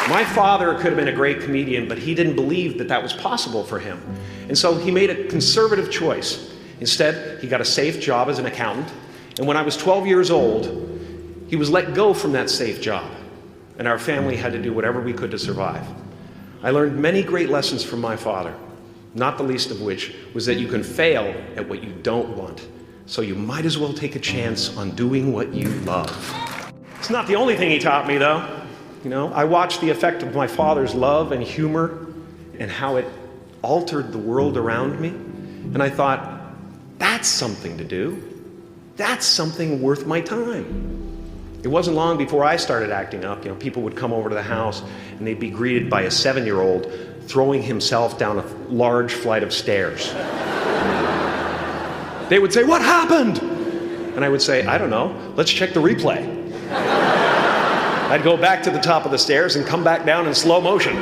My father could have been a great comedian, but he didn't believe that that was possible for him. And so he made a conservative choice. Instead, he got a safe job as an accountant. And when I was 12 years old, he was let go from that safe job. And our family had to do whatever we could to survive. I learned many great lessons from my father, not the least of which was that you can fail at what you don't want. So you might as well take a chance on doing what you love. It's not the only thing he taught me, though. You know, I watched the effect of my father's love and humor and how it altered the world around me. And I thought, that's something to do. That's something worth my time. It wasn't long before I started acting up. You know, people would come over to the house and they'd be greeted by a 7-year-old throwing himself down a large flight of stairs. They would say, "What happened?" And I would say, "I don't know. Let's check the replay." I'd go back to the top of the stairs and come back down in slow motion.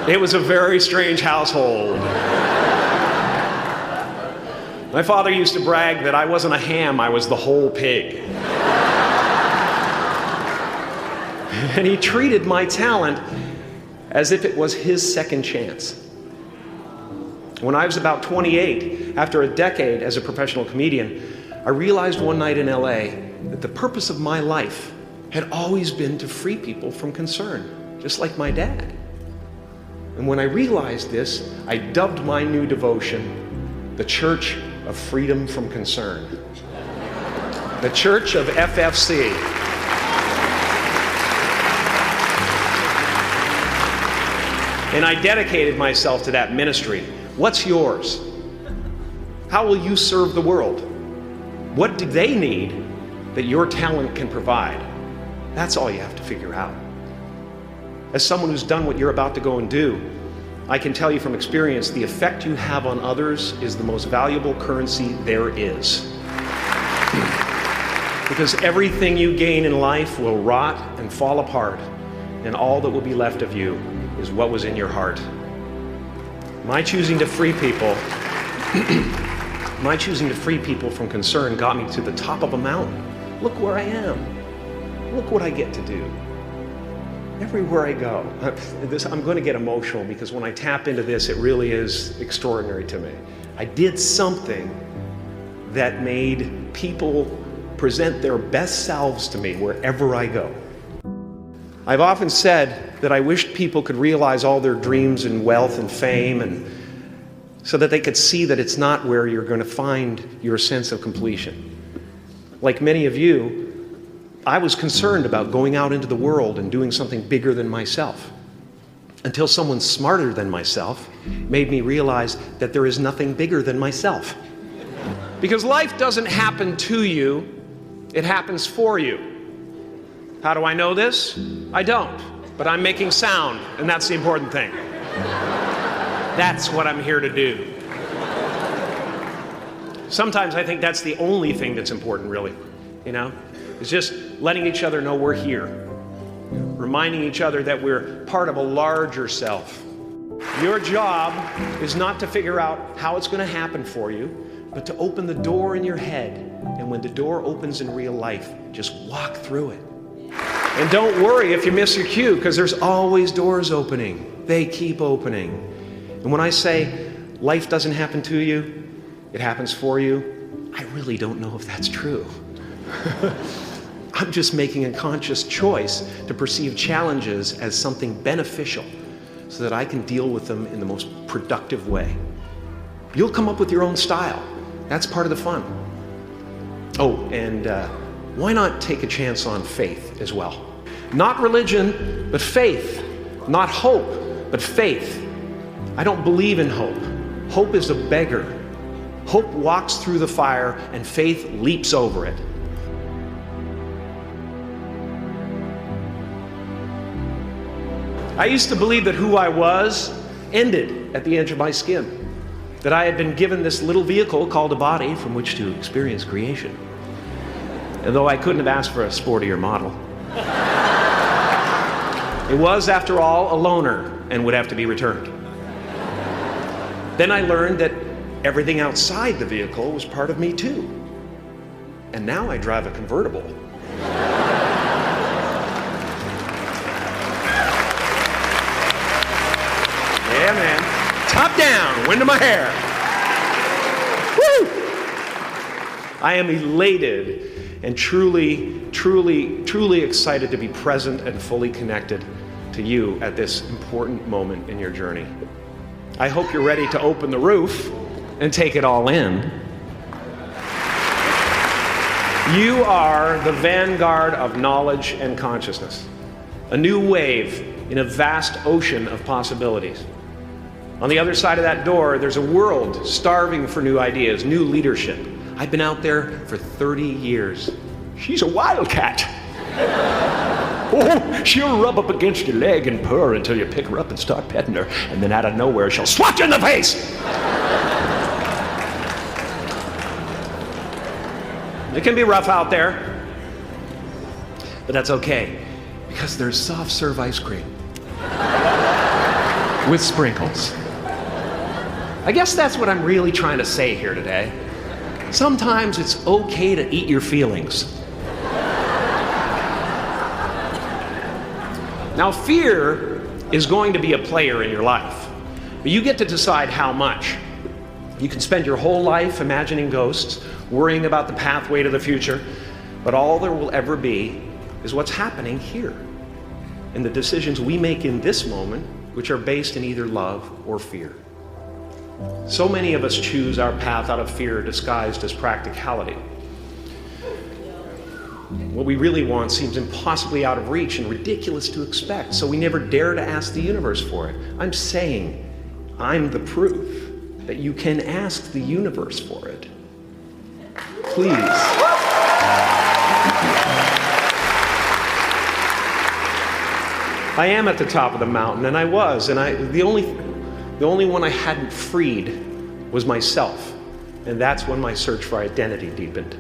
It was a very strange household. My father used to brag that I wasn't a ham, I was the whole pig. And he treated my talent as if it was his second chance. When I was about 28, after a decade as a professional comedian, I realized one night in LA that the purpose of my life had always been to free people from concern, just like my dad. And when I realized this, I dubbed my new devotion the Church of Freedom from Concern. The Church of FFC. And I dedicated myself to that ministry. What's yours? How will you serve the world? What do they need that your talent can provide? That's all you have to figure out. As someone who's done what you're about to go and do, I can tell you from experience, the effect you have on others is the most valuable currency there is. Because everything you gain in life will rot and fall apart, and all that will be left of you is what was in your heart. My choosing to free people from concern got me to the top of a mountain. Look where I am. Look what I get to do. Everywhere I go. I'm going to get emotional because when I tap into this, it really is extraordinary to me. I did something that made people present their best selves to me wherever I go. I've often said that I wished people could realize all their dreams and wealth and fame, and so that they could see that it's not where you're going to find your sense of completion. Like many of you, I was concerned about going out into the world and doing something bigger than myself, until someone smarter than myself made me realize that there is nothing bigger than myself. Because life doesn't happen to you, it happens for you. How do I know this? I don't, but I'm making sound, and that's the important thing. That's what I'm here to do. Sometimes I think that's the only thing that's important, really, you know? It's just letting each other know we're here, reminding each other that we're part of a larger self. Your job is not to figure out how it's going to happen for you, but to open the door in your head, and when the door opens in real life, just walk through it. And don't worry if you miss your cue, because there's always doors opening. They keep opening. And when I say life doesn't happen to you, it happens for you, I really don't know if that's true. I'm just making a conscious choice to perceive challenges as something beneficial so that I can deal with them in the most productive way. You'll come up with your own style. That's part of the fun. Oh, and why not take a chance on faith as well? Not religion, but faith. Not hope, but faith. I don't believe in hope. Hope is a beggar. Hope walks through the fire and faith leaps over it. I used to believe that who I was ended at the edge of my skin. That I had been given this little vehicle called a body from which to experience creation. And though I couldn't have asked for a sportier model. It was, after all, a loaner and would have to be returned. Then I learned that everything outside the vehicle was part of me too. And now I drive a convertible. Yeah, man. Top down, wind in my hair. Woo! I am elated and truly excited to be present and fully connected to you at this important moment in your journey. I hope you're ready to open the roof and take it all in. You are the vanguard of knowledge and consciousness, a new wave in a vast ocean of possibilities. On the other side of that door, there's a world starving for new ideas, new leadership. I've been out there for 30 years. She's a wildcat. Oh, she'll rub up against your leg and purr until you pick her up and start petting her, and then out of nowhere, she'll swat you in the face. It can be rough out there, but that's okay, because there's soft serve ice cream with sprinkles. I guess that's what I'm really trying to say here today. Sometimes it's okay to eat your feelings. Now, fear is going to be a player in your life, but you get to decide how much. You can spend your whole life imagining ghosts, worrying about the pathway to the future, but all there will ever be is what's happening here, and the decisions we make in this moment, which are based in either love or fear. So many of us choose our path out of fear disguised as practicality. What we really want seems impossibly out of reach and ridiculous to expect, so we never dare to ask the universe for it. I'm saying I'm the proof that you can ask the universe for it. Please. I am at the top of the mountain, and I was, and the only one I hadn't freed was myself, and that's when my search for identity deepened.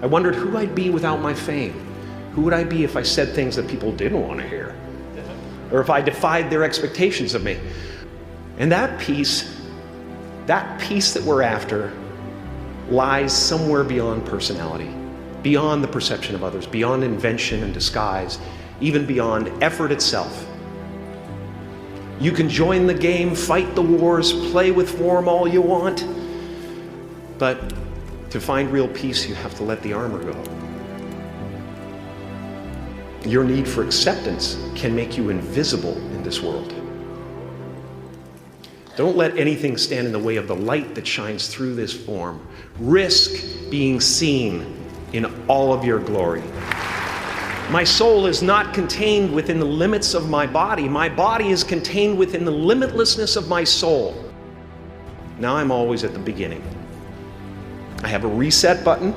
I wondered who I'd be without my fame. Who would I be if I said things that people didn't want to hear? Or if I defied their expectations of me? And that peace that we're after lies somewhere beyond personality, beyond the perception of others, beyond invention and disguise, even beyond effort itself. You can join the game, fight the wars, play with form all you want, but to find real peace, you have to let the armor go. Your need for acceptance can make you invisible in this world. Don't let anything stand in the way of the light that shines through this form. Risk being seen in all of your glory. My soul is not contained within the limits of my body. My body is contained within the limitlessness of my soul. Now I'm always at the beginning. I have a reset button,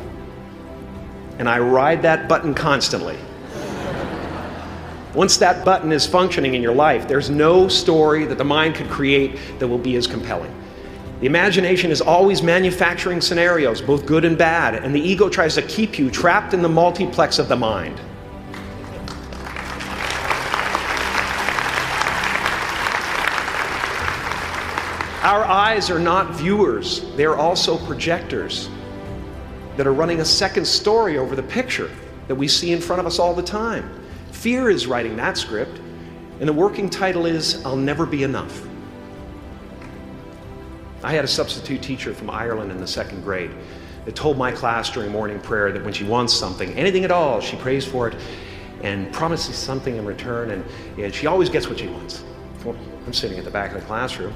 and I ride that button constantly. Once that button is functioning in your life, there's no story that the mind could create that will be as compelling. The imagination is always manufacturing scenarios, both good and bad, and the ego tries to keep you trapped in the multiplex of the mind. Our eyes are not viewers, they're also projectors that are running a second story over the picture that we see in front of us all the time. Fear is writing that script, and the working title is, I'll Never Be Enough. I had a substitute teacher from Ireland in the 2nd grade that told my class during morning prayer that when she wants something, anything at all, she prays for it and promises something in return, and she always gets what she wants. Well, I'm sitting at the back of the classroom,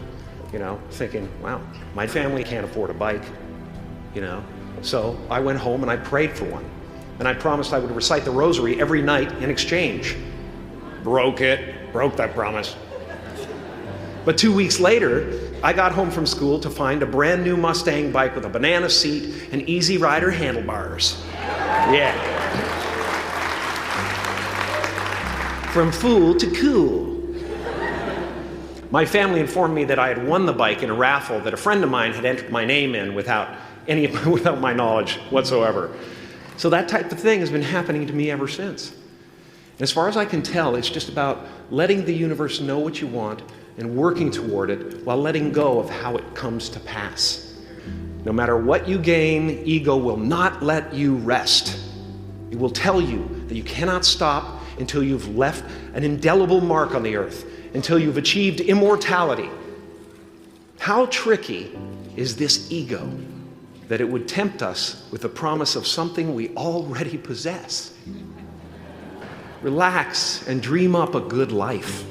thinking, wow, my family can't afford a bike, So I went home and I prayed for one. And I promised I would recite the rosary every night in exchange. Broke that promise. But 2 weeks later, I got home from school to find a brand new Mustang bike with a banana seat and Easy Rider handlebars. Yeah. From fool to cool. My family informed me that I had won the bike in a raffle that a friend of mine had entered my name in without my knowledge whatsoever. So that type of thing has been happening to me ever since. And as far as I can tell, it's just about letting the universe know what you want and working toward it while letting go of how it comes to pass. No matter what you gain, ego will not let you rest. It will tell you that you cannot stop until you've left an indelible mark on the earth, until you've achieved immortality. How tricky is this ego that it would tempt us with the promise of something we already possess? Relax and dream up a good life.